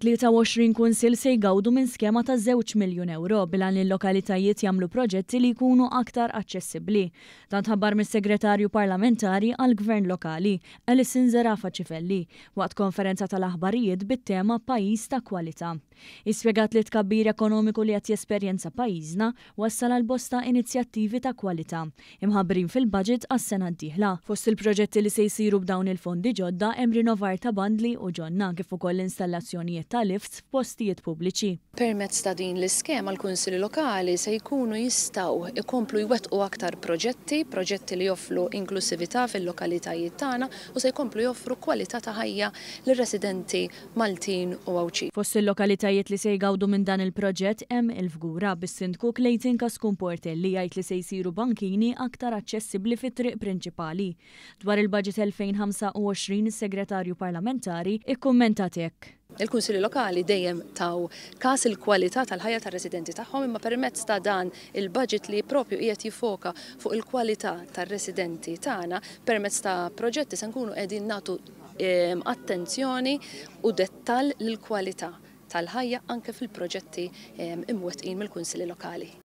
23 kunsill se jgawdu minn skema ta' €2 miljun bilan il-lokalitajiet jagħmlu proġetti li jkunu aktar aċċessibbli. Dan tħabbar mis-Segretarju Parlamentari għall-Gvern Lokali, Alison Zerafa Cifelli, waqt konferenza tal-aħbarijiet bit-tema Pajjiż ta' Kwalità. Ispjegat li tkabbir ekonomiku li qed jesperjenza pajjiżna wassal għal bosta inizjattivi ta' kwalità imħabbrin fil-budget għas-sena d-dieħla. Fost il-proġetti li se jsiru b'dawn il-fondi ġodda hemm rinnovar ta' bandli u ġonna kif ukoll installazzjonijiet ta' lifts f'postijiet pubbliċi. Permezz ta' din l-iskema l-Kunsilli Lokali se jkunu jistgħu ikomplu jwettqu aktar proġetti li joffru inklusività fil-lokalitajiet tagħna u se jkomplu joffru kwalità ta' ħajja lir-residenti Maltin u Awċi. Fost il-lokalitajiet li se jgawdu minn dan il-proġett hemm il-Fgura bis-Sindku Clayton Kaskun Portel li jgħid li se jsiru bankini aktar aċċessibbli fit-triq prinċipali. Dwar il-budget 2025 is-Segretarju Parlamentari ikkummentat hekk. Il-Kunsilli Lokali dejjem taw każ il-kwalità tal-ħajja tar-residenti tagħhom imma permezz ta' dan il-budget li propju qiegħed jiffoka fuq il-kwalità tar-residenti tagħna permezz ta' proġetti se nkunu qegħdin nagħtu attenzjoni u dettall lill-kwalità tal-ħajja anke fil-proġetti imwettqin mill-Kunsilli Lokali.